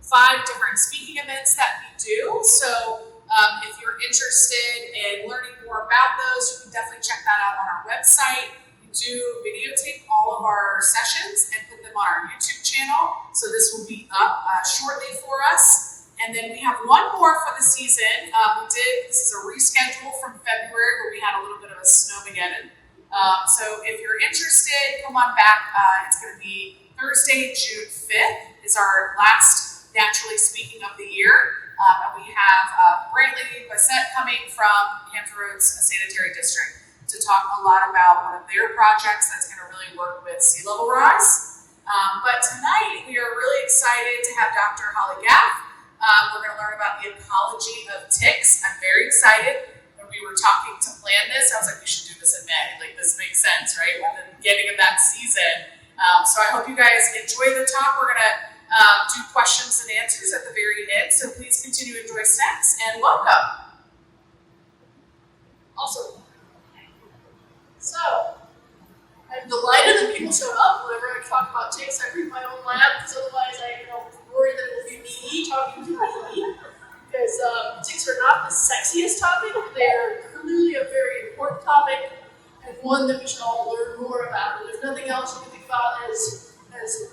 5 different speaking events that we do. So if you're interested in learning more about those, you can definitely check that out on our website. We do videotape all of our sessions and put them on our YouTube channel. So this will be up shortly for us. And then we have one more for the season. This is a reschedule from February where we had a little bit of a snowmageddon. So if you're interested, come on back. It's going to be Thursday, June 5th is our last Naturally Speaking of the year. And we have Brantley Bassett coming from Hampton Roads Sanitary District to talk a lot about one of their projects that's going to really work with sea level rise. But tonight we are really excited to have Dr. Holly Gaff. We're going to learn about the ecology of ticks. I'm very excited. When we were talking to plan this, I was like, we should do this in May. Like, this makes sense, right? We're at the beginning of that season. So I hope you guys enjoy the talk. We're going to do questions and answers at the very end. So please continue to enjoy snacks and welcome. Awesome. So, I'm delighted that people showed up whenever I talk about ticks. I bring my own lab because otherwise I worry that it will be me talking to me. Because ticks are not the sexiest topic. They are clearly a very important topic and one that we should all learn more about. And there's nothing else you can think about as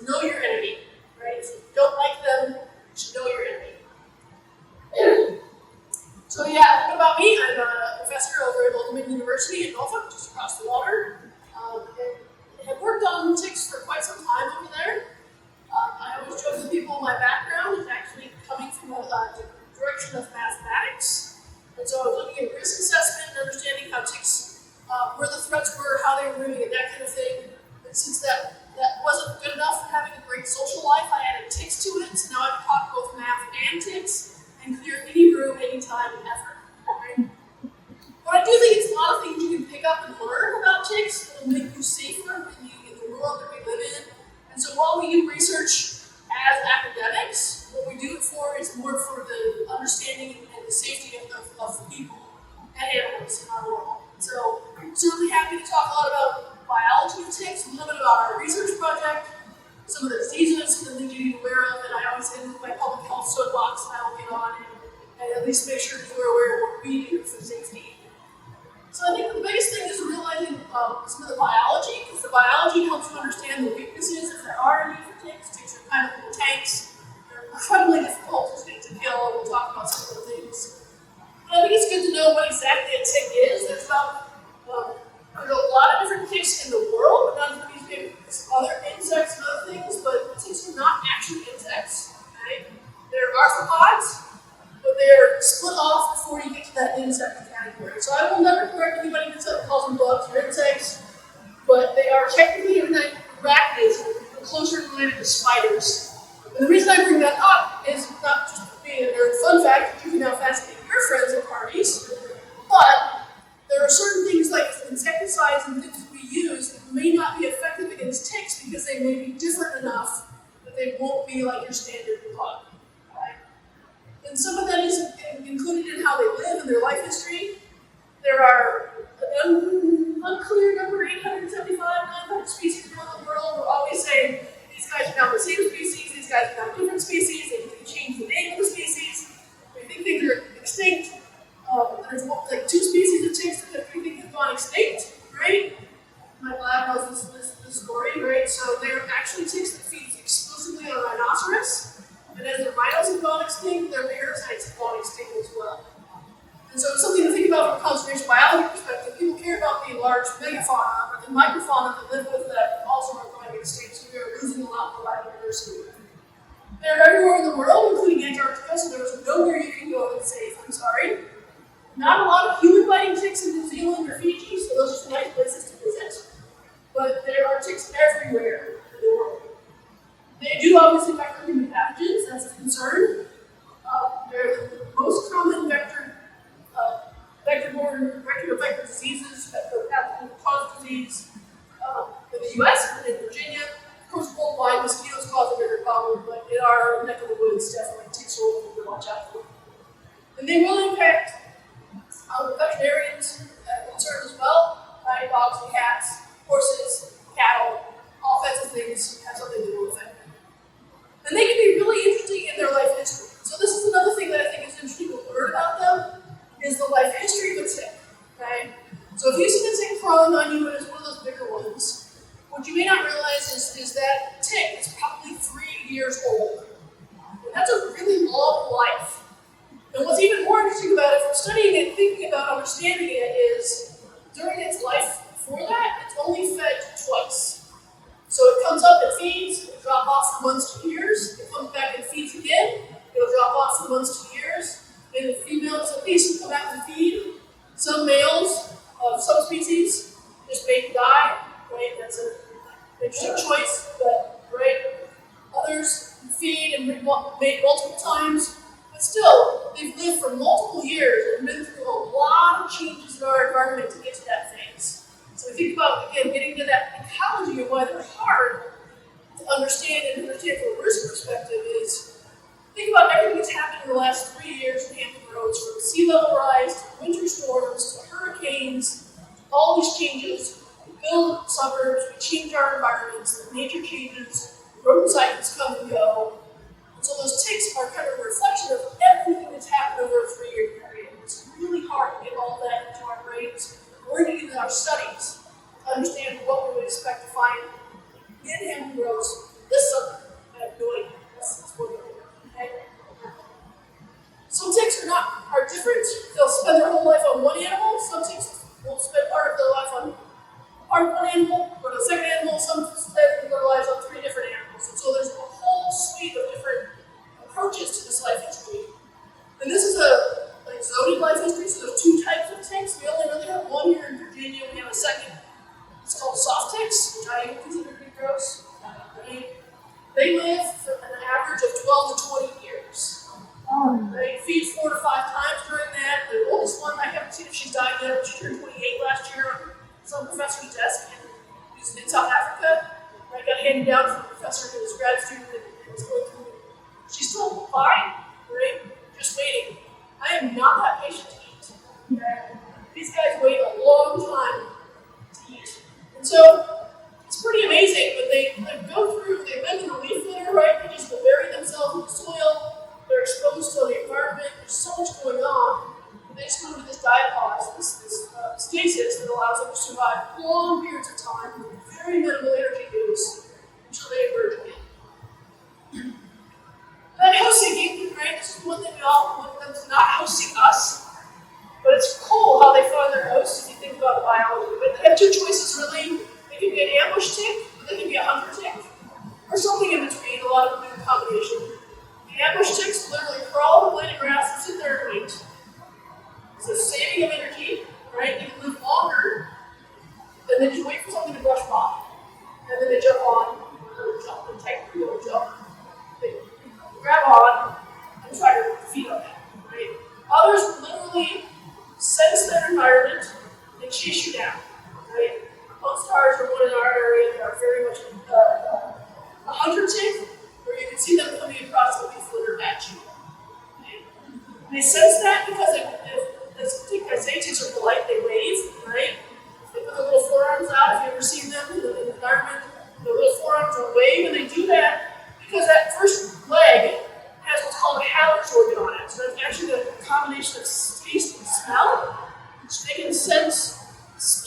know your enemy, right? If you don't like them, you should know your enemy. So yeah, a bit about me. I'm a professor over at Old University in Norfolk, just across the water. And have worked on ticks for quite some time over there. I always joke with people my background is actually coming from a direction of mathematics. And so I was looking at risk assessment and understanding how ticks, where the threats were, how they were moving, and that kind of thing. And since that wasn't good enough for having a great social life, I added ticks to it. So now I can talk both math and ticks and clear any room, any time, and effort. Right? But I do think it's a lot of things you can pick up and learn about ticks that will make you safer in the world that we live in. And so while we do research as academics, what we do it for is more for the understanding and the safety of people and animals in our world. So I'm certainly happy to talk a lot about biology of ticks, a little bit about our research project, some of the diseases, some of the things you need to be aware of, and I always end with my public health soapbox, and I will get on and at least make sure you're aware of what we do for safety. So I think the biggest thing is realizing some of the biology, because the biology helps you understand the weaknesses if there are any for ticks. Ticks are kind of little tanks. They're incredibly difficult to kill, and we'll talk about some of the things. But I think it's good to know what exactly a tick is. There's a lot of different ticks in the world, but not as many as other insects and other things, but ticks are not actually insects. Okay? They're arthropods, but they're split off before you get to that insect category. So I will never correct anybody who calls them bugs or insects, but they are technically arachnids, closer related to spiders. And the reason I bring that up is not just being a nerd fun fact, you can now fascinate your friends at parties, but there are certain things like insecticides and things that we use that may not be effective against ticks because they may be different enough that they won't be like your standard bug. Right? And some of that is included in how they live and their life history. There are an unclear number, 875, 900 species around the world. We're always saying these guys are now the same species, these guys are now different species, they can change the name of the species. We think things are extinct. There's like 2 species of ticks that we think have gone extinct, right? My lab knows this story, right? So they're actually ticks that feed exclusively on rhinoceros, and as the rhinos have gone extinct, their parasites have gone extinct as well. And so it's something to think about from a conservation biology perspective. People care about the large megafauna, but the microfauna that live with that also are going extinct, so we are losing a lot more biodiversity. They're everywhere in the world, including Antarctica, so there's nowhere you can go that's safe, I'm sorry. Not a lot of human-biting ticks in New Zealand or Fiji, so those are some nice places to visit. But there are ticks everywhere in the world. They do obviously vector human pathogens, that's a concern. They're the most common vector-borne, vector diseases that cause disease in the U.S. and in Virginia. Of course, worldwide, mosquitoes cause a bigger problem, but in our neck of the woods, definitely ticks are what we watch out for. And they will impact veterinarians concerned as well, right? Dogs and cats, horses, cattle, all kinds of things have something to do with it. And they can be really interesting in their life That's a really long life. And what's even more interesting about it, from studying it, thinking about understanding it, is during its life before that, it's only fed twice. So it comes up, it feeds, it'll drop off for months to years, it comes back and feeds again, it'll drop off for months to years, and the females at least will come out and feed. Some males of some species just mate and die, right? That's an interesting choice, but right? Others feed and mate multiple times, but still, they've lived for multiple years and been through a lot of changes in our environment to get to that phase. So we think about, again, getting to that ecology and why they're hard to understand and understand from a risk perspective is, think about everything that's happened in the last 3 years in Hampton Roads, from sea level rise to winter storms to hurricanes, all these changes. We build suburbs, we change our environments, the nature changes, rodent cycles come and go. And so those ticks are kind of a reflection of everything that's happened over a 3-year period. It's really hard to get all that into our brains. We're going to get into our studies to understand what we would expect to find in Hampton Roads this summer. I have no idea. That's what we're doing. Okay? Some ticks are different. They'll spend their whole life on one animal. Some ticks will spend part of their life on one animal, or the second animal. Some spend their lives on 3 different animals. And so there's a whole suite of different approaches to this life history. And this is a exotic life history, so there's 2 types of ticks. We only really have one here in Virginia. We have a second. It's called soft ticks, which I consider to be gross. They live for an average of 12 to 20 years. They feed 4 to 5 times during that. The oldest one, I haven't seen if she's died yet, but she turned 28 last year on some professor's desk in South Africa. I got handed down from a professor who was a grad student and was going through. She's still fine, right? Just waiting. I am not that patient to eat. These guys wait a long time to eat. And so it's pretty amazing, but they go through, they've been in the leaf litter, right? They just bury themselves in the soil. They're exposed to the environment. There's so much going on. They just go into this diapause, this stasis that allows them to survive long periods of time with very minimal energy use until they emerge again. Then house seeking, right? This is one thing we all want them to not house seek us. But it's cool how they find their hosts if you think about the biology. But they have 2 choices really. They can be an ambush tick, or they can be a hunter tick. Or something in between, a lot of them do a combination. The ambush ticks literally crawl the blade of grass and sit there and wait. It's a saving of energy, right? They can live longer, and then just wait for something to brush by. And then they jump on, or jump, and take the jump. They grab on and try to feed on that, right? Others literally sense their environment and chase you down, right? Most stars are one in our area that are very much a hunter tick, where you can see them coming across the leaf litter at you. Okay? They sense that because as ticks are polite, they wave, right? They put their little forearms out. If you've ever seen them in the environment, the little forearms will wave, and they do that because that first leg has what's called a Haller's organ on it. So that's actually the combination of taste and smell, which they can sense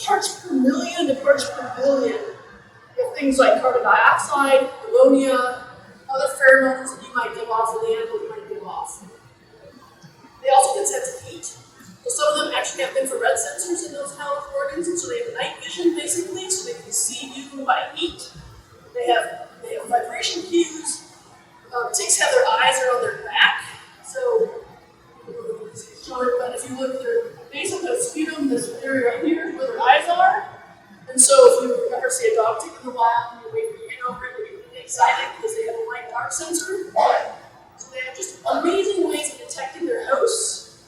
parts per million to parts per billion of things like carbon dioxide, ammonia, other pheromones that you might give off, or the animal you might give off. They also can sense heat. So some of them actually have infrared sensors in those Haller's organs, and so they have night vision basically, so they can see you by heat. They have vibration cues. Ticks have their eyes are on their back, so but if you look at their base of the sputum, this area right here is where their eyes are. And so if you ever see a dog tick in the wild and you wait for your hand over it, you get excited because they have a light dark sensor. So they have just amazing ways of detecting their hosts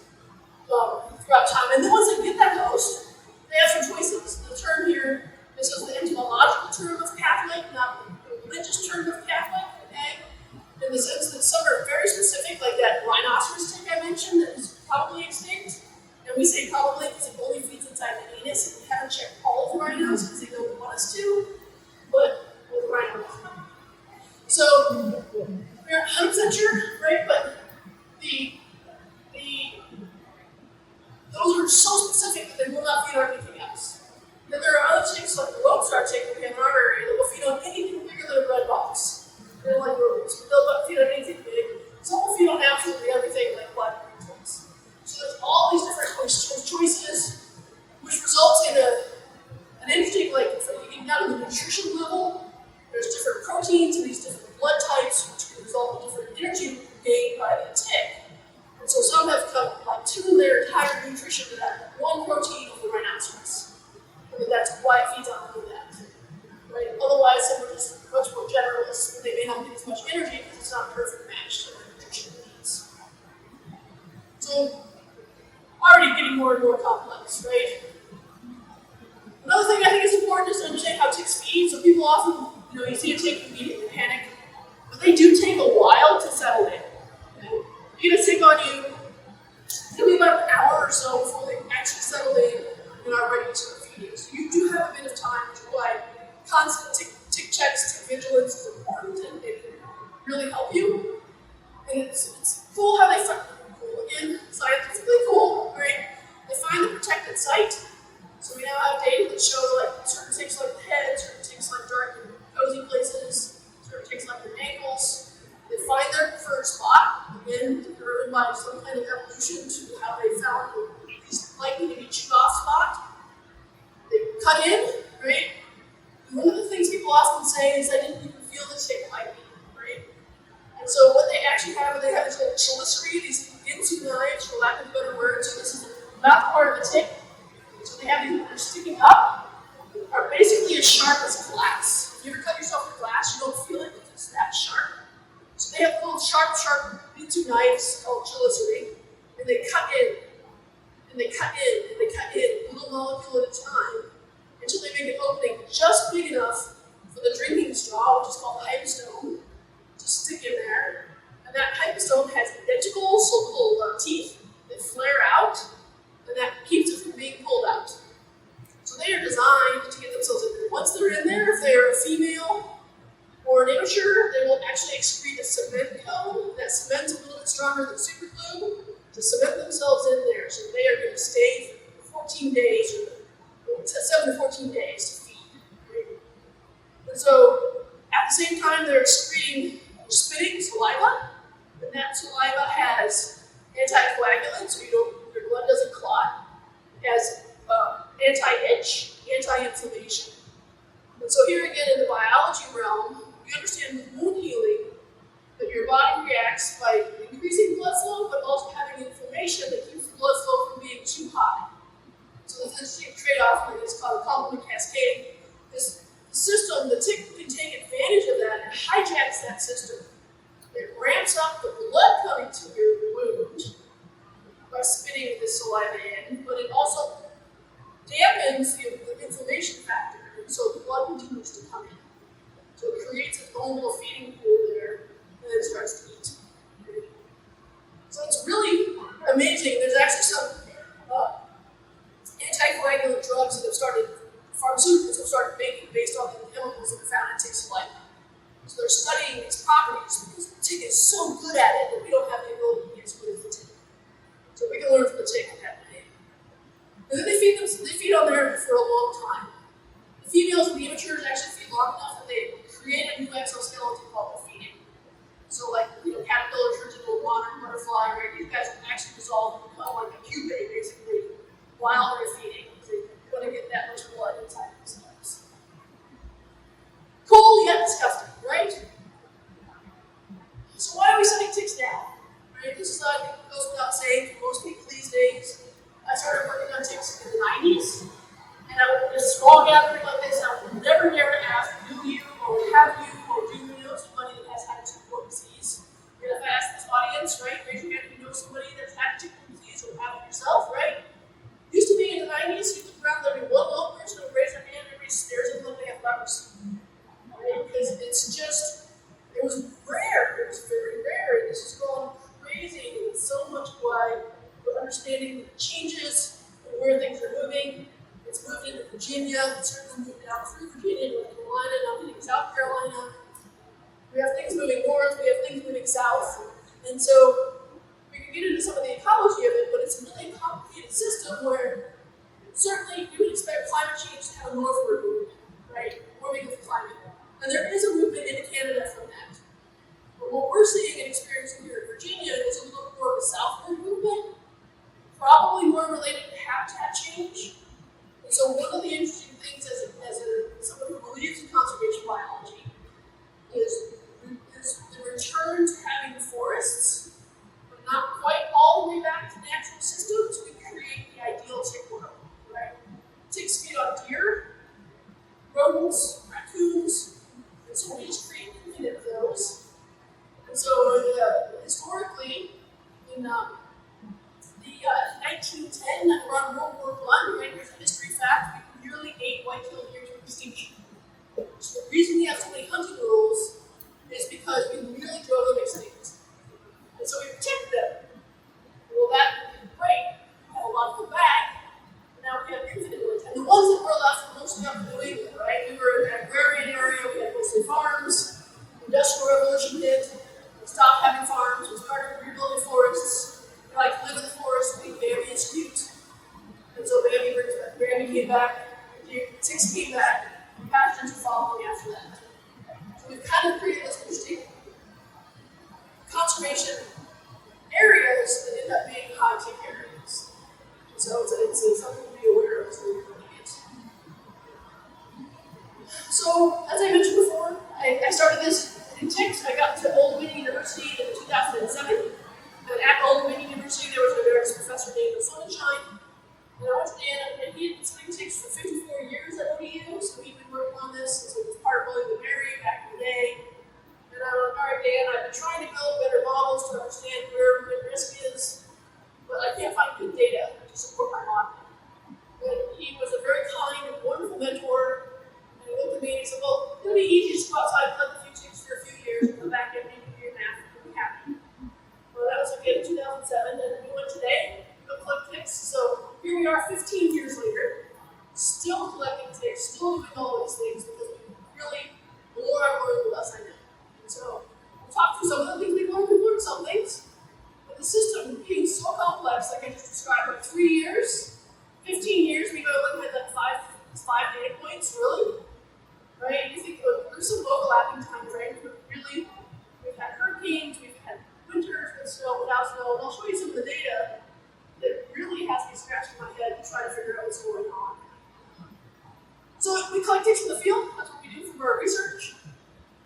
throughout time. And then once they get that host, they have some choices. The term here, this is the etymological term of Catholic, not the religious term of Catholic, okay? In the sense that some are very specific, like that rhinoceros tick I mentioned that is probably extinct. And we say probably because it only feeds inside the anus, and we haven't checked all of the rhinos because they don't want us to, but with rhinos. So we're not 100% sure, right? But those are so specific that they will not feed on anything else. Then there are other ticks like the lodestar tick that we have in our area that will feed on anything bigger than a bread box. They're like rodents, but they'll not feed on anything big. Some nutrition to that one protein of the rhinoceros. And that's why it feeds on only that. Right? Otherwise, some are just much more generalists, but they may not get as much energy because it's not a perfect match to their nutrition needs. So, already getting more and more complex, right? Another thing I think is important is to understand how ticks feed. So people often, you see a tick immediately panic, but they do take a while to settle in. Okay? You get a tick on you, it'll be about an hour or so before they actually settle in and are ready to start feeding. So you do have a bit of time, which is why constant tick checks, tick vigilance is important, and it can really help you. And it's cool how they find again, scientifically cool, right? They find the protected site. So we now have data that show like certain ticks like the head, certain ticks like dark and cozy places, certain ticks like their ankles. They find their preferred spot, again, driven by some kind of evolution to how they found the least likely to be chewed off spot. They cut in, right? And one of the things people often say is I didn't even feel the tick bite me, right? And so what they actually have, they have this little chelicerae, these into knives, for lack of a better word. So this is the mouth part of the tick. So they have these that are sticking up, are basically as sharp as glass. If you ever cut yourself with glass, you don't feel it because it's that sharp. So they have little sharp into knives called chelicerae, and they cut in, and they cut in, and they cut in, a little molecule at a time, until they make an opening just big enough for the drinking straw, which is called hypostome, to stick in there. And that hypostome has denticles, so little teeth that flare out, and that keeps it from being pulled out. So they are designed to get themselves in there. Once they're in there, if they are a female or an immature, they will actually excrete a cement cone. That cement's a little bit stronger than super glue to cement themselves in there. So they are going to stay for 14 days, or 7 to 14 days to feed. Right? And so at the same time, they're excreting or spitting saliva, and that saliva has anticoagulants, so your blood doesn't clot. It has anti-itch, anti-inflammation. And so here again in the biology realm, we understand with wound healing that your body reacts by increasing blood flow, but also having inflammation that keeps the blood flow from being too high. So there's this interesting trade-off that is called complement cascading. This system, the tick can take advantage of that and hijacks that system. It ramps up the blood coming to your wound by spitting the saliva in, but it also dampens the inflammation factor, and so the blood continues to come in. So it creates its own little feeding pool there, and then it starts to eat. So it's really amazing. There's actually some anticoagulant drugs that have started, pharmaceuticals have started making based on the chemicals that are found in tick saliva. So they're studying its properties because the tick is so good at it that we don't have the ability to be as good as the tick. So we can learn from the tick in that way. And then they feed on there for a long time. The females and the immatures actually feed long enough that they create a new exoskeleton called the feeding. So like, caterpillar turns into a modern butterfly, right? These guys will actually dissolve and become like a pupae, basically, while they're feeding. They want to get that much blood inside themselves. Cool yet disgusting, right? So why are we setting ticks down? Right? This is, I think, goes without saying for most people these days. I started working on ticks in the 90s, and I would just small gathering like this, I would never dare to ask, do you, or have you, or do you know somebody that has had tick-borne disease? And if I ask this audience, right, raise your hand if you know somebody that's had tick-borne disease or have it yourself, right? Used to be in the 90s, you look around, there'd be one little person who would raise their hand, everybody stares at them like they have leprosy. Right? Because it's just, it was rare, it was very rare, and this has gone crazy, and so much why we're understanding the changes and where things are moving. It's moved into Virginia, it's certainly moved down through Virginia, North Carolina, now hitting South Carolina. We have things moving north, we have things moving south, and so we can get into some of the ecology of it, but it's a really complicated system where certainly you would expect climate change to have a northward movement, right? Warming of the climate. And there is a movement into Canada from that. But what we're seeing and experiencing here in Virginia is a little more of a southward movement, probably more related to habitat change. And so one of the interesting things as someone who believes in conservation biology is the return to having forests, but not quite all the way back to natural systems. We create the in the 1910, around World War I, right? Here's a history fact: we nearly ate white-tailed deer to extinction. So the reason we have so many hunting rules is because we nearly drove them extinct, and so we protected them. Well, that great. We have a lot of them back. Now we have infinite ones, and the ones that were left were mostly up in New England, right? We were in an agrarian area. We had mostly farms. Industrial Revolution hit. We stopped having farms. We started rebuilding forests. We like to live in the forest. We Bambi is cute. And so Bambi came back. The ticks came back. And pathogens were following after that. So we've kind of created this interesting conservation areas that end up being high tick areas. So it's something to be aware of as we're doing it. So, as I mentioned before, I started this in ticks. I got to Old Dominion University in 2007. And at Old Dominion University, there was an emeritus professor named Sonnenschein. And I went to Dan, and he had been studying ticks for 54 years at ODU, so he'd been working on this. And so he was part of William and Mary back in the day. And I went, all right, Dan, I've been trying to build better models to understand where wind risk is, but I can't find good data to support my model. And he was a very kind and wonderful mentor. And he looked at me and he said, well, it'll be easy to go outside, collect a few ticks for a few years, and come back and do your math and be happy. Well, that was again in 2007, and we went today, go collect ticks. So here we are 15 years later, still collecting ticks, still doing all these things, because we really, the more I learn, the less I know. And so we'll talk through some of the things we've learned some things. But the system being so complex, like I just described, like 3 years, 15 years, we go look at like five data points, really. Right? You think there's some overlapping time frames, but really, we've had hurricanes, we've had winters with snow, without snow, and I'll show you some of the data that really has me scratching my head to try to figure out what's going on. So we collect ticks from the field, that's what we do for our research.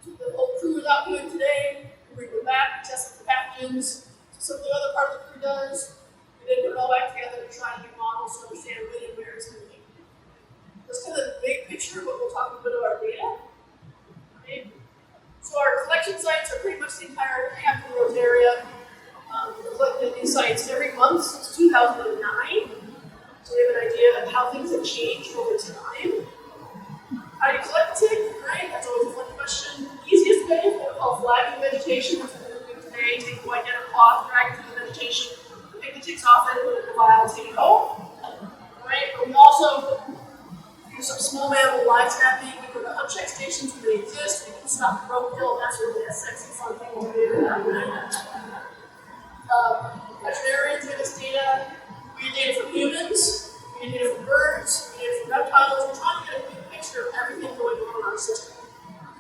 The whole crew is out doing today, we bring them back, test them for pathogens, some of the other part of the crew does, and then put it all back together and try to make models to understand when and where it's moving. That's kind of the big picture, but we'll talk a bit about our data. Okay. So our collection sites are pretty much the entire Hampton Roads area. We've collected these sites every month since 2009. So we have an idea of how things have changed over time. How do you collect a tick, right? That's always a fun question. The easiest way is what we call flagging vegetation. That's what we're doing today. Take the white denim cloth, drag it through the vegetation, pick the ticks off it, put it in the vial, take it home. Right? But we also do some small mammal live tapping. We go to hunt check stations when they exist. We can stop the rope kill. That's really a sexy, fun thing to do. Veterinarians give us data. We get data from humans. We get data from birds. We get data from reptiles. We're trying to get a good picture of everything going on in our system.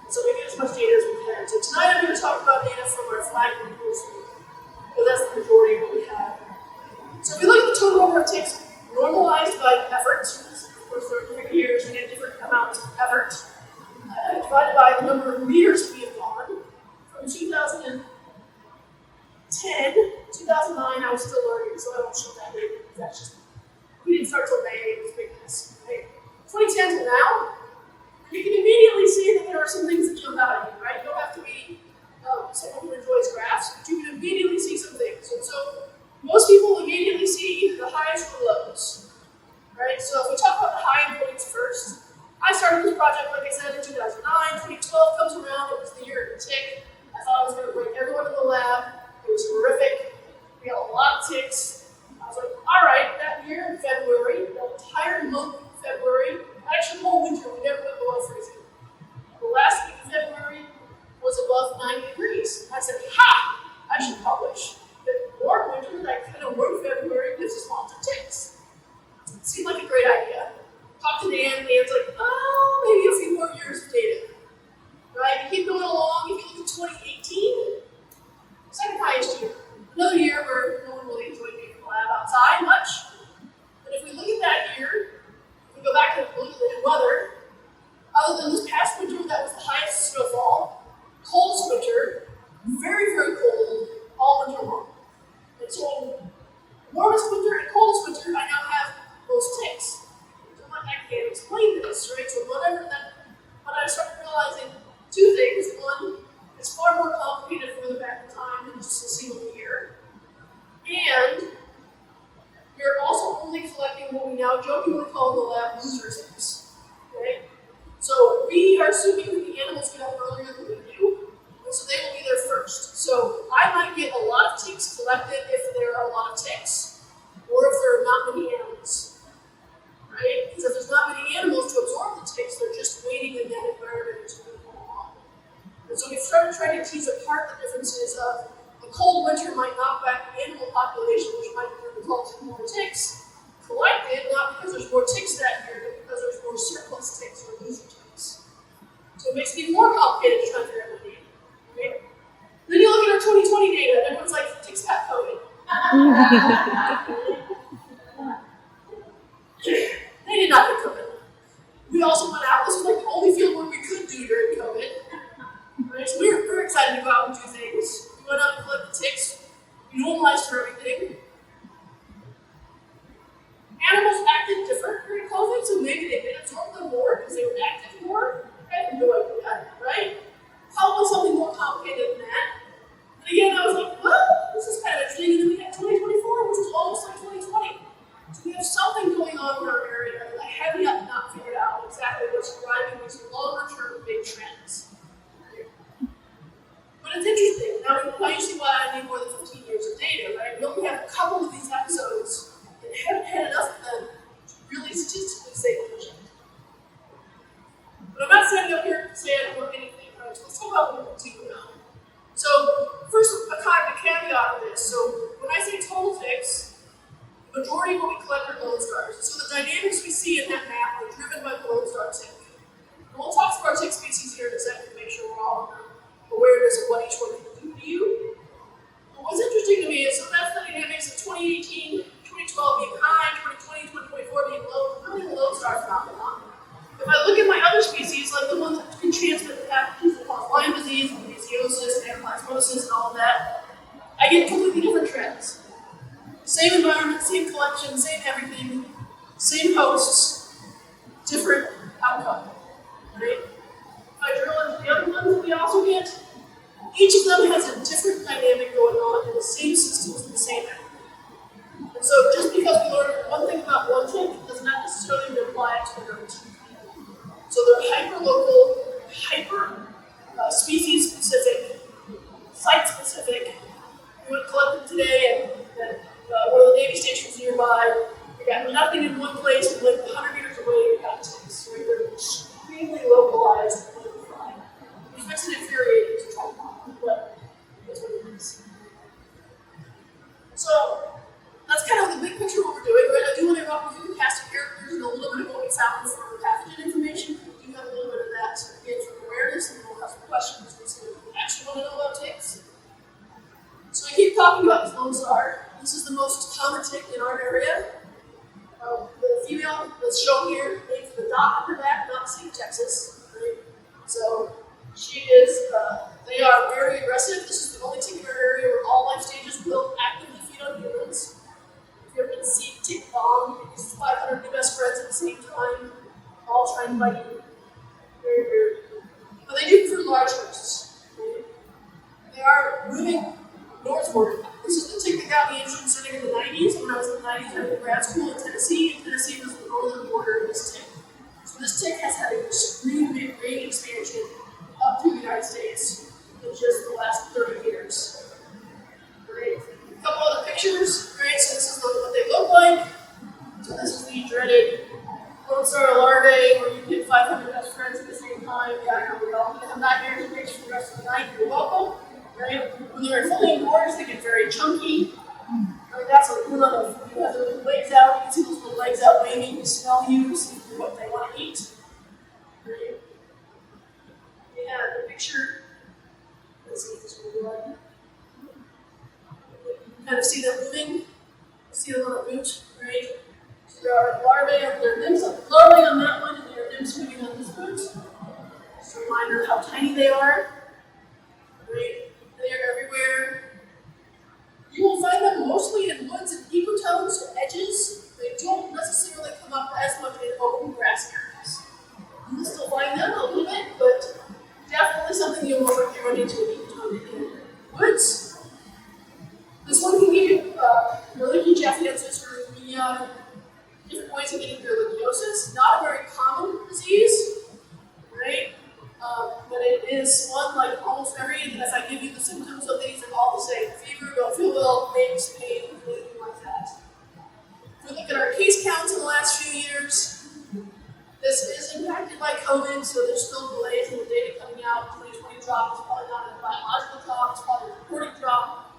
So we get as much data as we can. So tonight I'm going to talk about data from our flagging pools, because that's the majority of what we have. So if we look at the total number of ticks normalized by effort, of course there are different years, we get different amounts of effort, divided by the number of meters we have gone. From 2010, 2009 I was still learning, so I won't show that data. That's just, we didn't start till May, it was big mess. Right? 2010 to now, you can immediately see that there are some things that jump out at you, right? You don't have to be someone who enjoys graphs, but you can immediately see some things. And so most people immediately see the highs or lows, right? So if we talk about the high points first, I started this project, like I said, in 2009. 2012 comes around, it was the year of the tick. I thought I was going to bring everyone in the lab. It was horrific. We got a lot of ticks. I was like, all right, that year in February, the entire month of February, actually the whole winter, we never went below freezing. The last week of February was above 90 degrees. I said, ha! I should publish. The warm winter that kind of warm February gives us lots of ticks. It seemed like a great idea. Talked to Dan, Dan's like, oh, maybe a few more years of data. Right? You keep going along, if you look at 2018, second highest year. Another year where no one really enjoyed being in the lab outside much. But if we look at that year, we go back and look at the weather. Other than this past winter, that was the highest snowfall, coldest winter, very, very cold, all winter long. And we're also only collecting what we now jokingly call in the lab loser ticks. Okay? So we are assuming that the animals get up earlier than we do, and so they will be there first. So I might get a lot of ticks collected if there are a lot of ticks, or if there are not many animals. Right? Because if there's not many animals to absorb the ticks, they're just waiting in that environment to move along. And so we've started trying to tease apart the differences of a cold winter might knock back the animal population, which might result in more ticks collected, not because there's more ticks that year, but because there's more surplus ticks or loser ticks. So it makes it even more complicated to try to figure out the data. Right? Then you look at our 2020 data, and everyone's like, ticks got COVID. They did not get COVID. We also went out, this was like the only field work we could do during COVID. Right? So we were very excited to go out and do things. We went out and collected ticks. We normalized for everything. Animals acted different during COVID, so maybe they did absorb them more because they were active more. I have no idea, right? Probably something more complicated than that. And again, I was like, well, this is kind of interesting. And then we had 2024, which was almost like 2020. So we have something going on in our area that I have yet not figured out exactly what's driving these longer-term big trends. But it's interesting. Now you see why I need more than 15 years of data, right? We only have a couple of these episodes and haven't had enough of them to really statistically say the project. But I'm not standing up here to say I don't know anything, right? So let's talk about what we do now. So first, a kind of a caveat of this. So when I say total ticks, the majority of what we collect are lone stars. So the dynamics we see in that map are driven by the lone star tick. And we'll talk about our tick species here in a second to make sure we're all awareness of what each one can do to you. But what's interesting to me is, so that's the dynamics of 2018, 2012 being high, 2020, 2024 being low, really a low star phenomenon. If I look at my other species, like the ones that can transmit the pathogens that cause Lyme disease, babesiosis, anaplasmosis, and all of that, I get completely different trends. Same environment, same collection, same everything, same hosts, different outcome. Right? If I drill into the other ones that we also get, each of them has a different dynamic going on in the same systems in the same area. And so just because we learned one thing about one tick does not necessarily apply it to another tick. So they're hyper-local, species specific, site specific. We went collect them today at one of the Navy stations nearby. We got nothing in one place, we went 100 meters away, we got ticks. Right? They're extremely localized. Which makes it infuriating to try to find, but that's what it is. So that's kind of the big picture of what we're doing. Right? I do want to walk you through the cast of characters and a little bit of what we found for pathogen information. We do have a little bit of that again for awareness, and we'll have some questions and see what we actually want to know about ticks. So I keep talking about this lone star. This is the most common tick in our area. The female that's shown here, named for the dot on her back, not St. Texas. Right? So she is, they are very aggressive. This is the only tick in our area where all life stages will actively feed on humans. If you ever see tick-borne, it's 500 new best friends at the same time, all trying to bite you. Very weird. But they do prefer large hosts. Right? They are moving northward. This is the tick that got me interested in sitting in the 90s. When I was in the 90s, I went to grad school in Tennessee. Tennessee was the northern border of this tick. So this tick has had an extremely great expansion up through the United States in just the last 30 years. Great. A couple other pictures. Great. So this is what they look like. So this is the dreaded lone star larvae, where you get 500 best friends at the same time. Yeah, I know we all need to have nightmares and pictures for the rest of the night. You're welcome. Right? When they're fully indoors, they get very chunky. I mean, that's like one of you have those legs out. You can see those little legs out waving to smell you, see what they want to eat. Right? Yeah, the picture. Let's see if this will run. You can kind of see them moving. See them on a boot, right? So there are larvae, there are nymphs larvae on that one, and there are nymphs moving on this boot. Just a reminder of how tiny they are. Right? They are everywhere. You will find them mostly in woods and ecotones, so edges. They don't necessarily come up as much in open grass areas. You will still find them a little bit, but definitely something you'll run into in ecotone in woods. This one can give you Ehrlichia jaffensis, or different ways of getting ehrlichiosis. Not a very common disease, right? But it is one like almost every, and if I give you the symptoms of these, they're all the same. Fever, don't feel well, aches, pain, anything like that. If we look at our case counts in the last few years, this is impacted by COVID, so there's still delays in the data coming out. 2020 drop is probably not a biological drop, it's probably a reporting drop,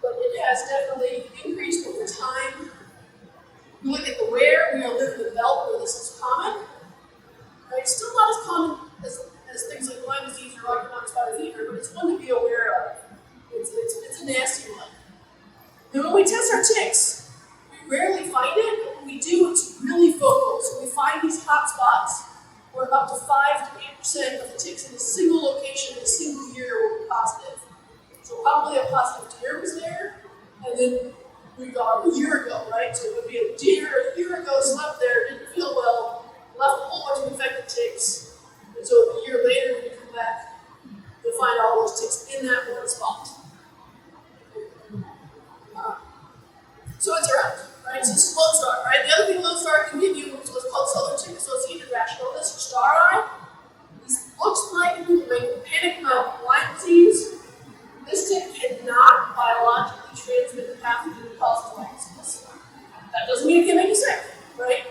but it has definitely increased over time. We look at the where, we are living in the belt where this is common. Right? Still not as common as things like Lyme disease or Rocky Mountain spotted fever, but it's one to be aware of. It's a nasty one. And when we test our ticks, we rarely find it, but when we do, it's really focal. So we find these hot spots where up to 5 to 8% of the ticks in a single location in a single year will be positive. So probably a positive deer was there, and then we got a year ago, right? So it would be a deer a year ago slept there, didn't feel well, left a whole bunch of infected ticks. And so a year later, when you come back, you'll find all those ticks in that one spot. So it's around, right? So this is Lone Star, right? The other thing Lone Star can give you is what's called Southern Tick-associated rash illness, or star eye. This looks like people make panic about Lyme disease. This tick cannot biologically transmit the pathogen that causes Lyme disease. That doesn't mean it can make you sick, right?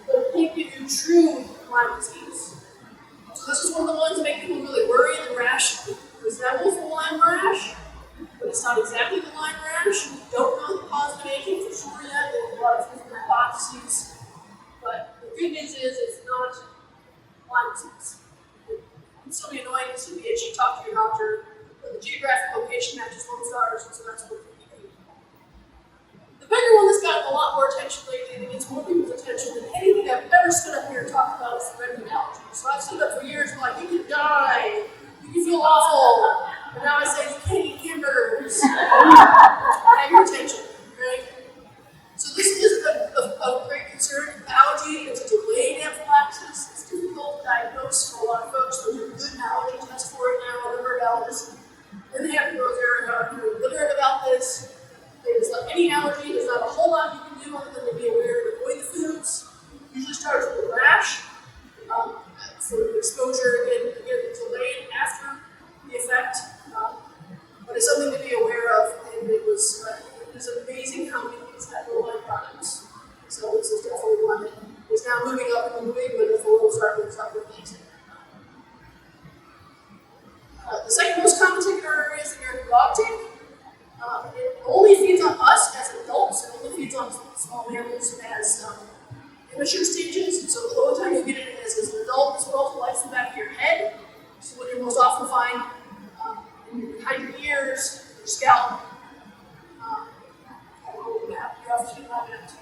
But it can't give you true Lyme disease. So this is one of the ones that make people really worry. The rash resembles the Lyme rash, but it's not exactly the Lyme rash. We don't know the cause of aging for sure yet. There's a lot of different hypotheses. But the good news is it's not Lyme disease. It's still be annoying, it's still be itchy, talk to your doctor. But the geographic location matches Lone Stars, and so that's what we do. The bigger one that's gotten a lot more attention lately and gets more people's attention than anything I've ever stood up here and talked about is the red meat allergy. So I've stood up for years and like, you can die, you can feel awful, and now I say you can't eat hamburgers. Have your attention, right? So this is a great concern. Allergy is a delayed anaphylaxis. It's difficult to diagnose for a lot of folks. There's a good allergy test for it now, liver allergists. And they have to go there and are literate about this. It's like any allergy, there's not a whole lot you can do other than to be aware to avoid the foods. Usually starts with a rash. For exposure, again, it's delayed after the effect. But it's something to be aware of, and it was amazing how many things had low-lyme products. So this is definitely one that is now moving up in the New England as the world starts with things. The second most common tick in our area is the American dog tick. It only feeds on us as adults. It only feeds on small mammals as immature stages. And so the only time you get it is as an adult. This also lies in the back of your head. This is what you most often find behind your ears, your scalp.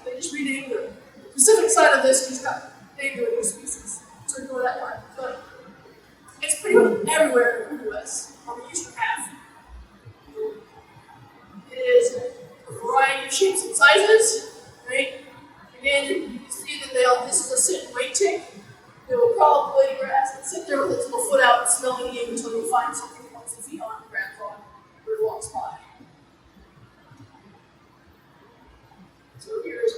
They just renamed the Pacific side of this. Just got named to a new species. So ignore that part. But it's pretty much everywhere in the U.S. on the eastern half. It is a variety of shapes and sizes, right? Again, you can see that this is a sit and wait tick. They will crawl up the blade of grass and sit there with its little foot out and smelling you until you find something that wants to feed on and grab on or it walks by. So here's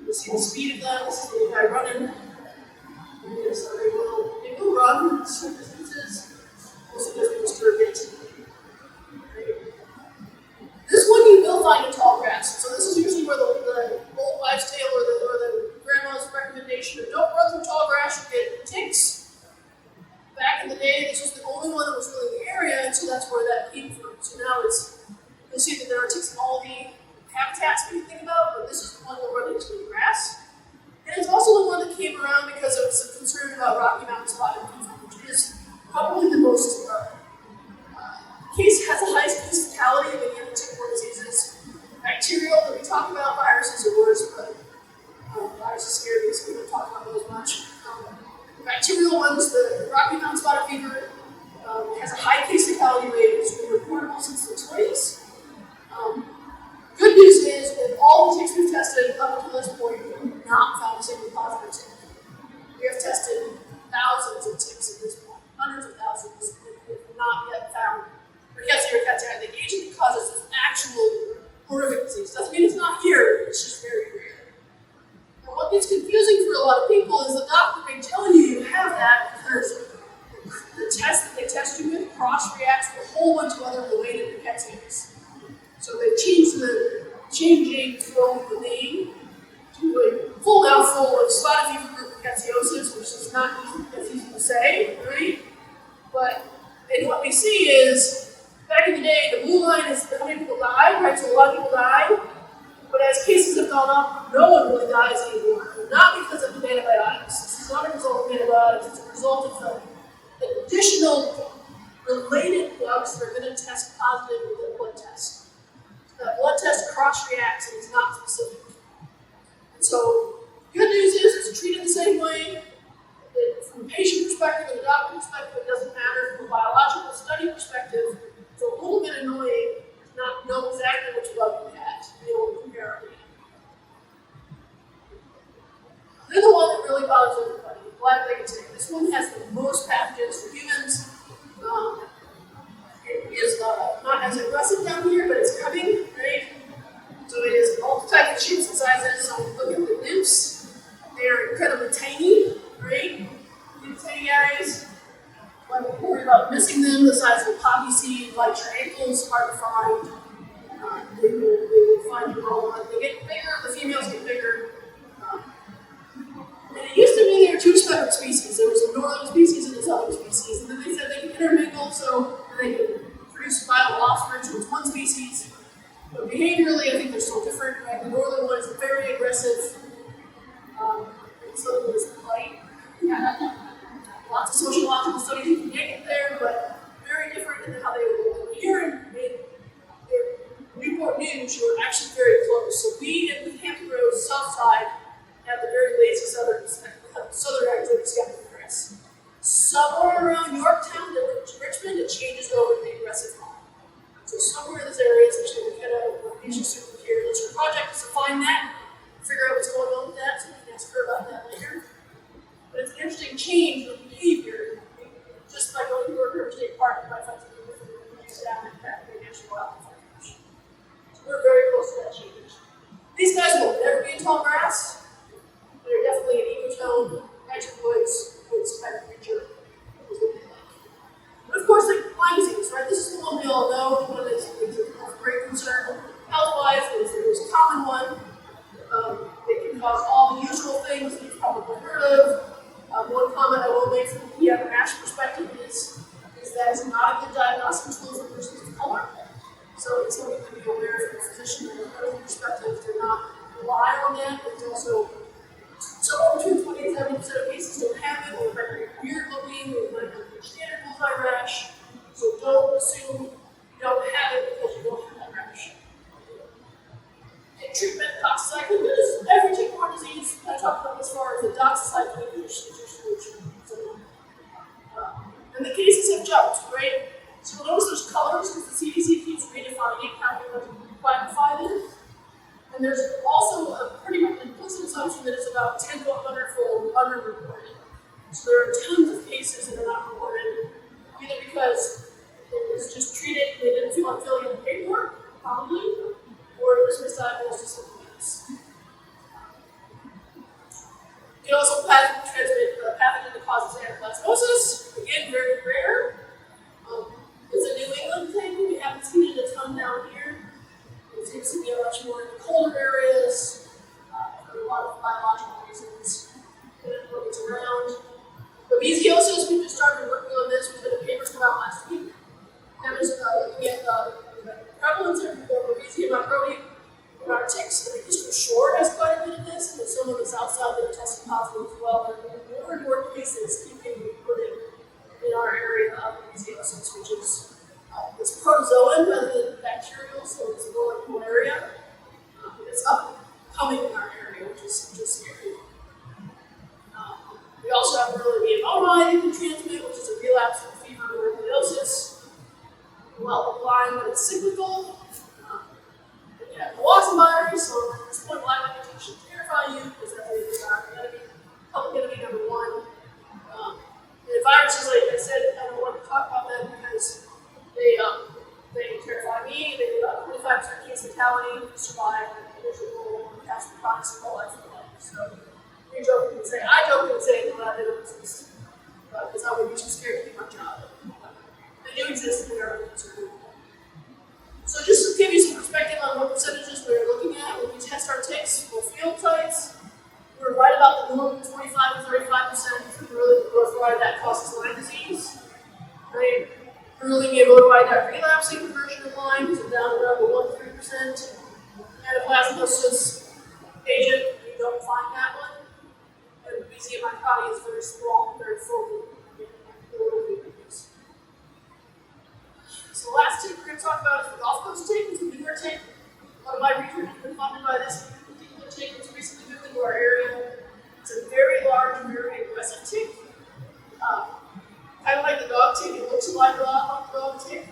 you see the speed of them. This is the guy running. And so they will run certain distances. Also, just goes through a bit. This one you will find in tall grass. So this is usually where the old wives' tale or the grandma's recommendation of don't run through tall grass, you get ticks. Back in the day, this was the only one that was really in the area, and so that's where that came from. So now you'll see that there are ticks in all the habitats that you think about, but this is the one that run into the grass. And it's also the one that came around because of some concern about Rocky Mountain spotted fever, which is probably the most has the highest case fatality of any of the tick-borne diseases. Bacterial that we talk about, viruses are worse, but viruses scare me, so we don't talk about those much. The bacterial ones, the Rocky Mountain spotted fever, has a high case fatality rate. It's been reportable since the 20s. Good news is, in all the ticks we've tested up until this point, we have not found a single positive tick. We have tested thousands of ticks at this point, hundreds of thousands, and we have not yet found rickettsia rickettsii, the agent that causes this actual being thrown the name to a full mouthful of spotted fever group rickettsiosis, which is not easy to say, right? But and what we see is, back in the day, the blue line is how many people died, right? So a lot of people died. But as cases have gone up, no one really dies anymore. Not because of the antibiotics. This is not a result of antibiotics, it's a result of the additional related bugs that are going to test positive with a blood test. The blood test cross-reacts and is not specific. And so, good news is it's treated the same way. From a patient perspective and a doctor perspective, it doesn't matter. From a biological study perspective, it's a little bit annoying to not know exactly which bug you had to be able to compare it. Then the one that really bothers everybody, black-legged tick. This one has the most pathogens for humans. It is not as aggressive down here, but it's coming, right? So it is all types of shapes and sizes. So we look at the nymphs. They are incredibly tiny, right? These tiny guys. When we worry about missing them, the size of a poppy seed, like your ankles, hard to find. They will find you all. They get bigger, the females get bigger. And it used to be there were two separate species. There was a northern species and a southern species. And then they said they could intermingle so they could produce viable offspring with one species. But behaviorally, I think they're still different. Right? The northern one is very aggressive. The southern one is polite. Lots of sociological studies you can get there, but very different in how they were. Here in Newport News, you were actually very close. So we in the Hampton Roads south side have the very lazy southern activity scavenger grass. Somewhere around Yorktown to Richmond, it changes over to the aggressive form. So somewhere in this area, especially in the Asia Super here, that's your project is to find that, figure out what's going on with that, so we can ask her about that later. But it's an interesting change of behavior. Just by going to York River State Park, you might find something different when you sit down and back in the National Wildlife Refuge. So we're very close to that change. These guys will never be in tall grass. They're definitely an ecotone, natural woods kind of creature. Is what they like. But of course, like Lyme disease, right? This is the one we all know. The one that's of great concern health-wise. It's the most common one. It can cause all the usual things that you've probably heard of. One comment I will make from the pediatric rash perspective is that it's not a good diagnostic tool for persons of color. So it's something to be aware from a physician and a medical perspective to not rely on that. It's also somewhere between 20 and 70% of cases don't have it, or very weird looking, or like a standard bullseye rash. So don't assume you don't have it because you don't have that rash. And treatment, doxycycline, is every tick-borne disease I talked about as far as the doxycycline is your solution. So, and the cases have jumped, right? So you'll notice there's colors because the CDC keeps redefining how we want to classify them. And there's also a pretty much implicit assumption that it's about 10 to 100-fold underreported. So there are tons of cases that are not reported, either because it was just treated, they didn't feel like filling in the paperwork, probably, or it was misdiagnosed as something else. You can also transmit a pathogen that causes anaplasmosis, again, very rare. It's a New England thing, we haven't seen it a ton down here. It seems to be much more in the colder areas, for a lot of biological reasons, when it's around. Babesiosis, we just started working on this, we did a paper come out last week. That was looking at the prevalence of Babesia microbe in our ticks. The Eastern Shore has quite a bit of this, and some of the South Side that are testing positive as well. And more and more cases keep being reported in our area of babesiosis, which is it's protozoan rather than bacterial, so it's a lower malaria. It's upcoming in our area, which is scary. We also have early BMI that can transmit, which is a relapse from fever or tuberculosis. Well, Lyme, but it's cyclical. We have the Watson virus, so at this point, Lyme should terrify you because that's public enemy number one. The viruses, like I said, I don't want to talk about them because they terrify me. They do about 25% case fatality, survive, and miserable, cast the products of all life for life. So I jokingly say that they don't exist because I would be too scared to do my job. They do exist and they are concerned. So just to give you some perspective on what percentages we're looking at, we'll be why that causes Lyme disease. Right? Early may provide that relapsing version of Lyme, is down around the 1-3%. Anaplasmosis agent, you don't find that one. And BZ myocardium is very small, very full. So the last tick we're going to talk about is the Gulf Coast tick. It's a newer tick. A lot of my research has been funded by this particular tick that's recently moved into our area. It's a very large and very aggressive tick. Kind of like the dog tick. It looks a lot like the dog tick.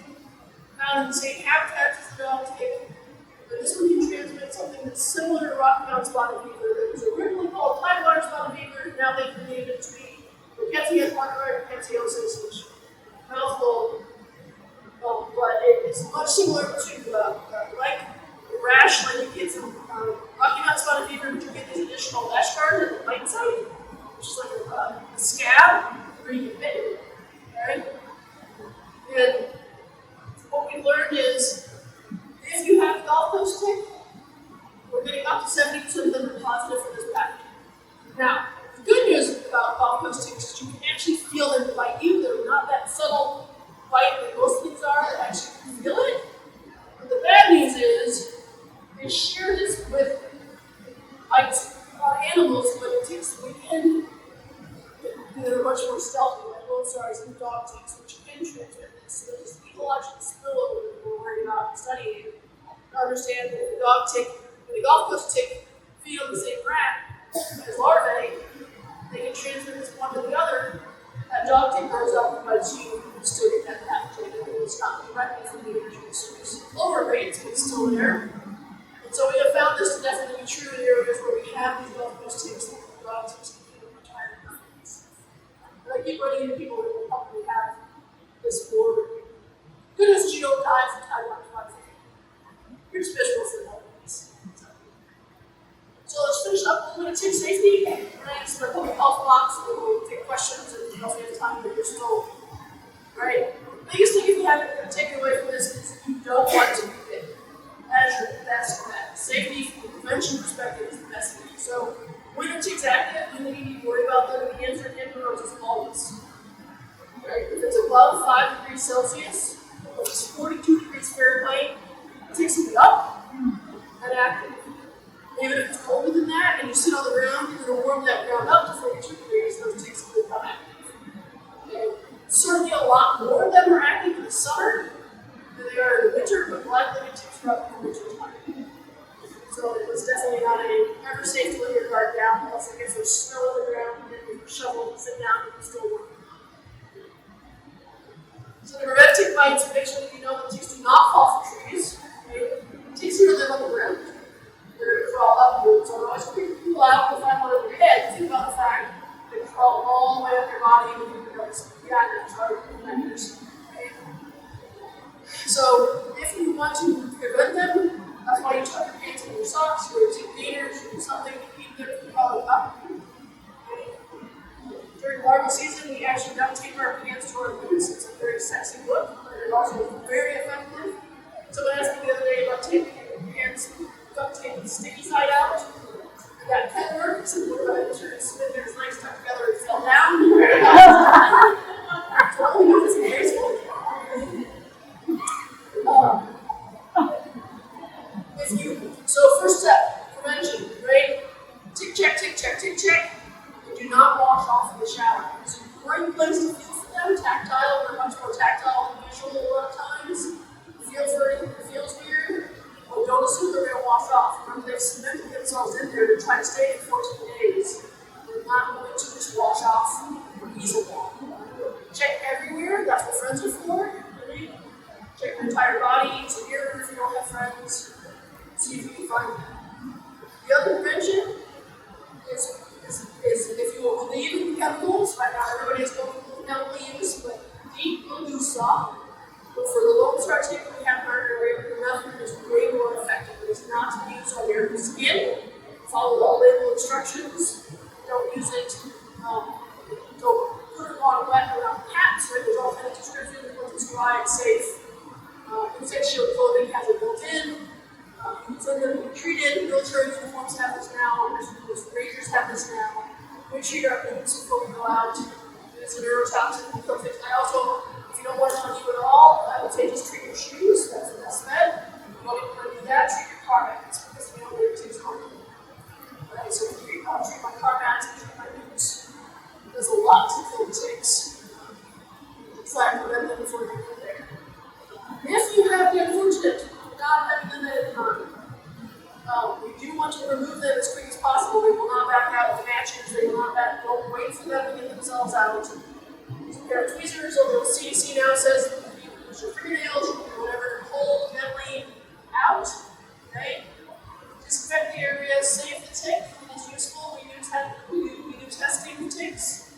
Found in the same habitat as the dog tick. But this one can transmit something that's similar to Rocky Mountain spotted fever. It was originally called tidewater spotted fever. Now they've renamed it to be rickettsia rickettsiosis, which mouthful. But it's much similar to like the rash, like you get some Rocky Mountain spotted fever, but you get these additional lash guards at the bite site, which is like a scab where you get bitten. Right? And what we learned is if you have Gulf Coast tick, we're getting up to 70% of them are positive for this pathogen. Now, the good news about Gulf Coast ticks is you can actually feel them bite you. They're not that subtle bite that most things are that actually feel it. But the bad news is they share this with bites on animals, but ticks we can they're much more stealthy, like lone-stars and dog ticks, which can transmit this. So there's this ecological spillover that we're worried about studying to understand that the dog tick and the Gulf Coast tick feed on the same rat as larvae. They can transmit this one to the other. That dog tick grows up and bites you, and still get that pathogen. It's not directly from the introducers. Lower rates, but it's still there. And so we have found this to definitely be true in areas where we have these Gulf Coast ticks, like the dog ticks can feed on entire things. And I keep running into people who will probably have this border. Good news is you don't die from tidewater spotted fever. You're just miserable for the days. So let's finish up a little bit of tick safety. We're going to answer my public health box, and we'll take questions, and if we have time, but you're still. Alright? The biggest thing you have to take away from this is you don't want to be bitten. That is your best bet. Safety from a prevention perspective is the best thing. So when a tick's active, you need to worry about them. The answer in rows is always. Right? If it's above 5 degrees Celsius, which is 42 degrees Fahrenheit, it takes you up and active. Even if it's colder than that and you sit on the ground, you're going to warm that ground up to 42 degrees, those ticks will become active. Okay. Certainly a lot more of them are active in the summer than they are in the winter, but likely it ticks are up in the winter time. So it's definitely not ever safe to let your guard down unless it gets there's snow on the ground and then you shovel and sit down and you can still work. So to prevent tick bites, make sure that you know that ticks do not fall from trees. Okay? Ticks here live on the ground. They're going to crawl upwards. So always creep people out and find one over your head. Think about the fact they crawl all the way up your body and you can get out of the So if you want to prevent them, that's why you tuck your pants in your socks, or take gaiters, or something to keep them from crawling up. During larval season, we actually don't tape our pants to our boots. It's a very sexy look, but it also is very effective. Someone asked me the other day about taping your pants, duct tape the sticky side out. And that can work. So what about it? It's nice tucked together and fell down. Totally not as graceful. So first step, prevention, right? Tick check, tick check, tick check. And do not wash off in the shower. It's a great place to feel for them. Tactile, they're much more tactile than visual a lot of times. Feel for anything that feels weird. But don't assume they're going to wash off. Remember, they've cemented themselves in there to try to stay for 14 days. They're not going to just wash off easily. Check everywhere. That's what friends are for. Right? Check your entire body, so mirror if you don't have friends. See if you can find them. The other prevention is if you will believe in chemicals. Right now, everybody is going for chemical use, but deep blue sock. But for the Lone Star tick, we have heard the method is way more effective. It is not to use on your skin. Follow all label instructions. Don't use it. Don't put it on wet around cats. Right? There's all kinds of descriptions. Once it's dry, it's safe. Insect shield clothing has it built in. So they're going to be treated. Military uniforms have this now. Razors have this now. Make sure you're boots before we go out. Use it's a neurotoxin. I also, if you don't want it on you at all, I would say just treat your shoes. That's the best bet. If you don't even want to do that, treat your car mats because we know where ticks are. Right? So if you treat my car mats and treat my boots, there's a lot to kill ticks. Try and prevent them before they get there. If you have the unfortunate not having them at a time, we do want to remove them as quick as possible. They will not back out with matches. They will not back. Don't wait for them to get themselves out. Use a pair of tweezers. Although CDC now says you can use your fingernails, you can do whatever to pull gently out. Okay. Disinfect the area, save the tick. It is useful. We do testing the ticks.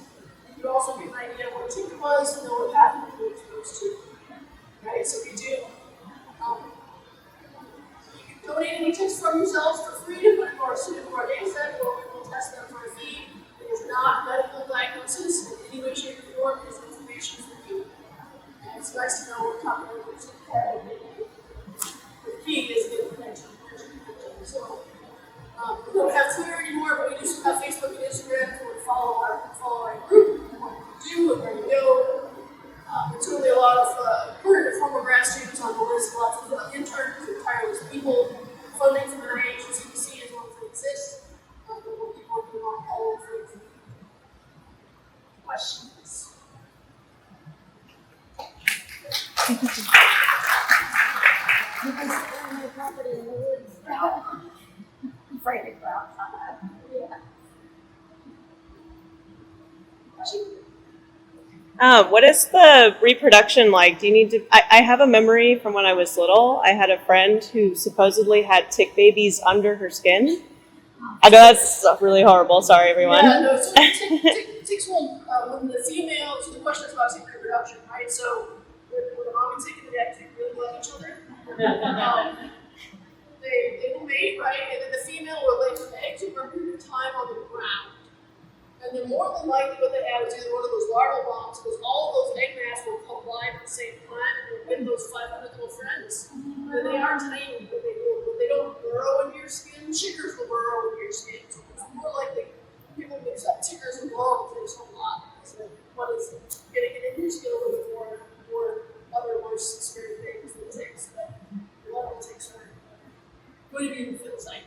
You can also get an idea of what tick it was and know what happened to exposed to. Okay, so we do. Donate any ticks from yourselves for free to put into our data set, or we will test them for a fee. It is not medical diagnosis in any way, shape, or form. It is information for you. And it's nice to know what kind of things the key is the prevention. So we don't have Twitter anymore, but we do still have Facebook and Instagram. So we follow our group, what we do, and where we go. There's really a lot of current and former grad students on the list, lots of interns and tireless people. Funding from their agency CDC as long as they exist. We'll keep working on all of those. Questions? My property in the woods now. I'm afraid to go outside. Yeah. What is the reproduction like? Do you need to? I have a memory from when I was little. I had a friend who supposedly had tick babies under her skin. I know that's really horrible. Sorry, everyone. Yeah, no, so ticks will, when the female, so the question is about tick reproduction, right? So when the mom and tick and the dad tick really love each other, they will mate, right? And then the female will lay her eggs over a period of time on the ground. And then more than likely what they have is either one of those larval bombs, because all of those egg masses will come live at the same time and they'll win those 500 little friends. And they are tiny, but they don't burrow into your skin. Chiggers will burrow into your skin. So it's more likely people mix up chiggers and worms a lot. So one is getting it into your skin a little bit more, or other worse scary things than ticks. But a lot of ticks are what do you feel like?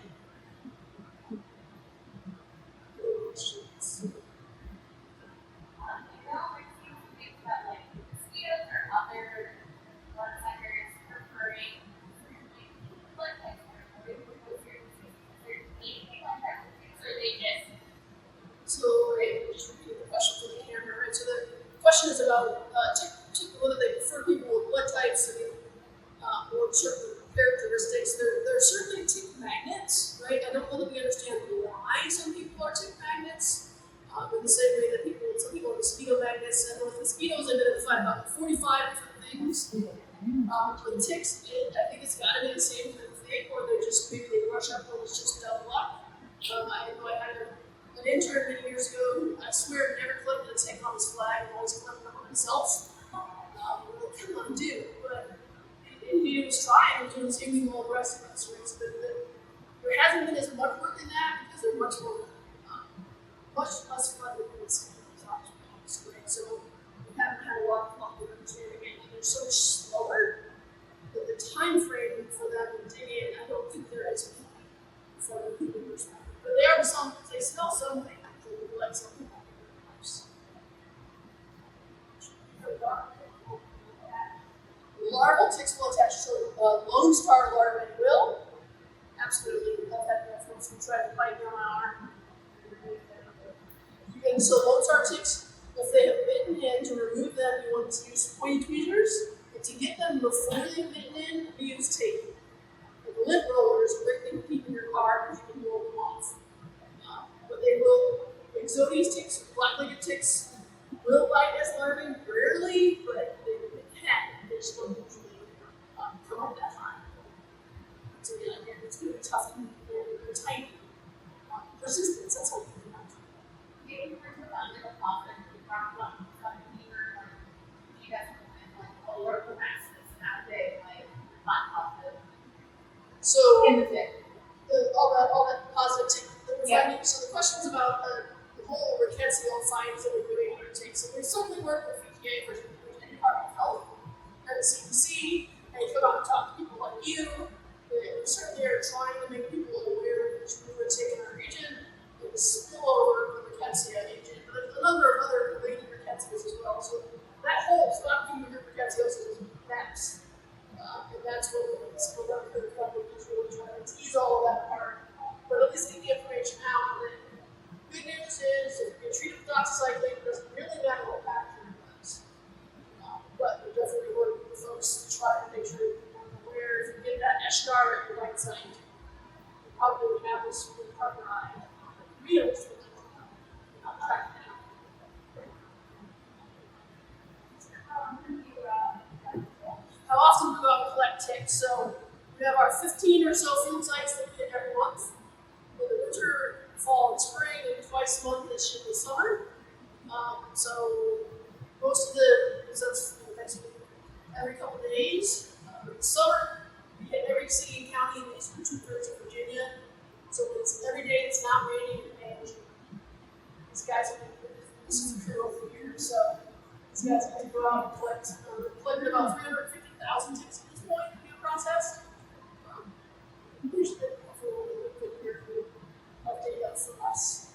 So I just repeated the question for the camera, right? So the question is about whether they prefer people with blood types or certain characteristics. They're certainly tick magnets, right? I don't know that we understand why some people are tick magnets. In the same way that some people are mosquito magnets, and with mosquitoes, I identified about 45 different things. With ticks, I think it's got to be the same kind of thing, or maybe they rush up and it's just dumb luck. I know I had an intern many years ago who I swear never collected a tick on his flag and always collected them on himself. Come on, dude. But he was trying, he was doing the same thing with all the rest of us, right? So there hasn't been as much work in that because they're much less fun than this right? So we haven't had a lot of understanding it, and they're so much slower that the time frame for them to dig in, I don't think there is from a human perspective. But they smell something, so we like something like that. Larval ticks will attach to Lone Star larvae will. Absolutely. I've had that folks who try to bite me on my arm. And so Lone Star ticks, if they have bitten in, to remove them, you want to use pointy tweezers. And to get them before they've bitten in, we use tape. And the lint roller is a great thing to keep in your car because you can roll them off. But they will, Exodes ticks, black-legged ticks, will bite as larvae, rarely, but they can. They just don't usually come up that high. So again, it's going to be tough and they're tiny. Persistence, that's all you can have. So all that positive tick that we're finding. So the question is about the whole rickettsial science that we're doing. ticks. And we certainly work with VTA for the Department of Health and the CDC, and you come out and talk to people like you. We certainly are trying to make people aware of this new tick in our region and the spillover from the rickettsia agent, but a number of other related rickettsias as well. So that whole stopping rickettsiosis is maps. And that's what the skill down here is really trying to tease all of that apart. But at least get the information out. And then good news is if you treat it with doxycycline, it doesn't really matter what pathogen it was. But we definitely work with folks to try to make sure people are aware if you get that eschar at your right site, you probably have this with partner eye. Real track it down. How often do we go out and collect ticks? So we have our 15 or so field sites that we hit every month. In the winter, fall, and spring, and twice a month this year in the summer. So most of the results every couple of days. In the summer, we hit every city and county in the eastern 2/3 of Virginia. So it's every day it's not raining and these guys have been, this is a crew over here. So these guys have to go out and collect. Collected about 350,000 ticks at this point to be processed. There's been a good year to update that for us.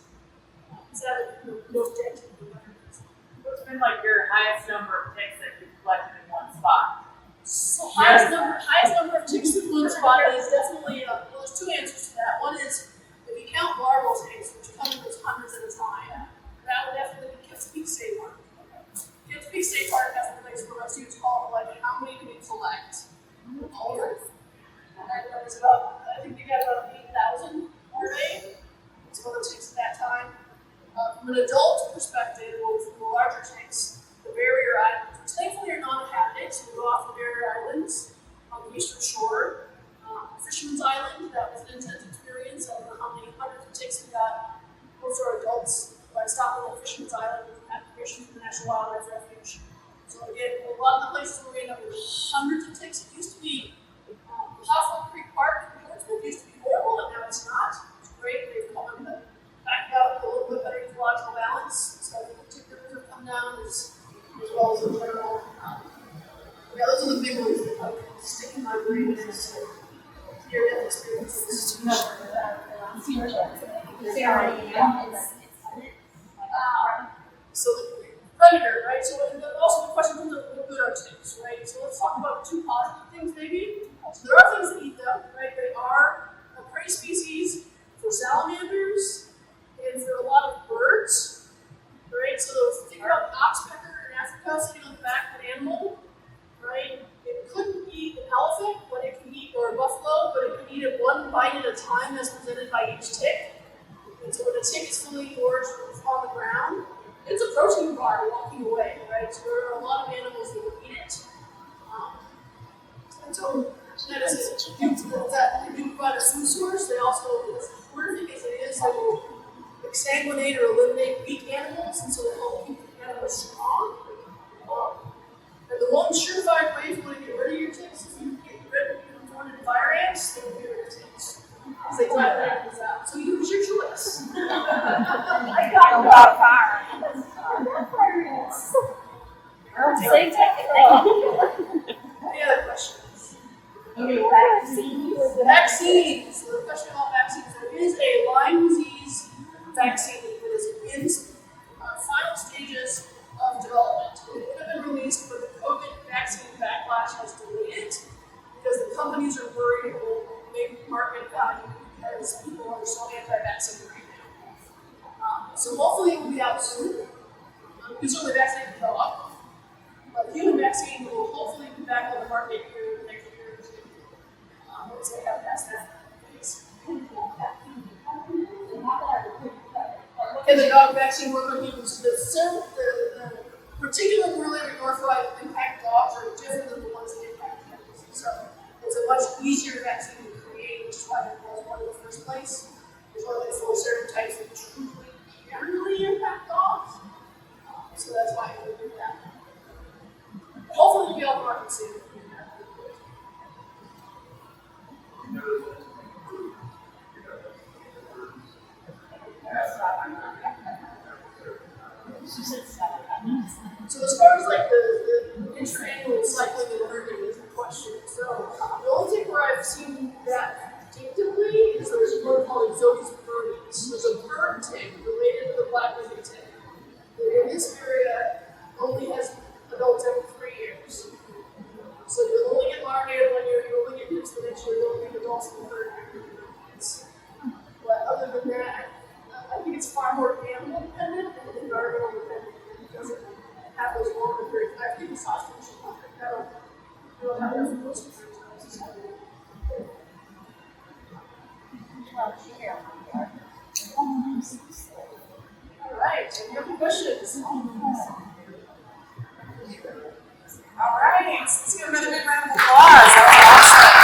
Is that no debt? What's been like your highest number of ticks that you've collected in one spot? So highest number of ticks in one spot is definitely, well, there's two answers to that. One is, if you count larval ticks, which come in those hundreds at a time, that would definitely be Kips Peak State Park. Kips Peak State Park has a place where students call, like, how many do we collect? All of them. And that was about, I think we got about 8,000 per day. It's one of the ticks at that time. From an adult perspective, or from the larger ticks, the barrier islands, which thankfully are non-inhabited, so we go off the barrier islands on the eastern shore. Fisherman's Island, that was an intense experience. I don't know how many hundreds of ticks we got. Those are adults by stopping at Fisherman's Island with application from the National Wildlife Refuge. So again, a lot of the places where we end up with hundreds of ticks, it used to be Hoffman Creek Park in Portsmouth used to be horrible, and now it's not. It's great. They've come back out with a little bit better ecological balance. So the tick rivers have come down as well as the general. Yeah, those are the big ones that like stick in my brain as near-death experiences. So the predator, right? So also the question comes up, what good are ticks, right? So let's talk about two positive things maybe. So there are things that eat them, right? They are a prey species for salamanders and for a lot of birds, right? So think about the oxpecker in Africa sitting on the back of an animal, right? It couldn't eat an elephant, but it can eat, or a buffalo, but it can eat it one bite at a time as presented by each tick. And so when a tick is fully gorged on the ground, it's a protein bar walking away, right? So there are a lot of animals that will eat it. And so that is that you provide a food source. They also, as horrific as it is, they will exsanguinate or eliminate weak animals, and so they help keep the animals strong. And the one surefire way if you want to get rid of your ticks, if you get rid of one in fire ants, they will get rid of ticks. Because they drive the animals out. So use your choice. I got about fire. Same technique. Any other questions? Vaccines. Vaccines. So the question about vaccines. There is a Lyme disease vaccine that is in final stages of development. It would have been released, but the COVID vaccine backlash has delayed it because the companies are worried it will make market value because people are so anti-vaccine right now. So hopefully it will be out soon. You can certainly vaccinate the dog, but human vaccine will hopefully be back on the market here in the next year or two. Once they have passed that phase. Can the dog vaccine work on humans? The particular related orthoid impact dogs are different than the ones that impact humans. So it's a much easier vaccine to create, which is why it was one in the first place. There's only 4 serotypes that truly generally impact dogs. So that's why it would do that. Hopefully we'll be able to market soon. She said 7. that distinctively is there's one called Exotis birdies. There's a bird tick related to the black-legged tick. In this area, only has adults every 3 years. So you'll only get marinated 1 year, you only get nymphs the next year, you only get adults in the third year. But other than that, I think it's far more animal dependent and environmental dependent. It doesn't have those longer periods. I think the sausage is you don't have that for most of the times. All right, any other questions? All right, let's give another big round of applause. That was awesome.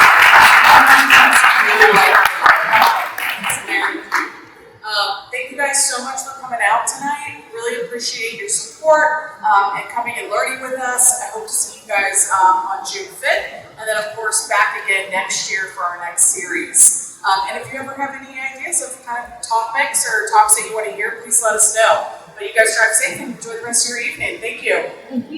Thank you guys so much for coming out tonight. Really appreciate your support and coming and learning with us. I hope to see you guys on June 5th, and then of course back again next year for our next series. And if you ever have any ideas of kind of topics or talks that you want to hear, please let us know. But you guys drive safe and enjoy the rest of your evening. Thank you.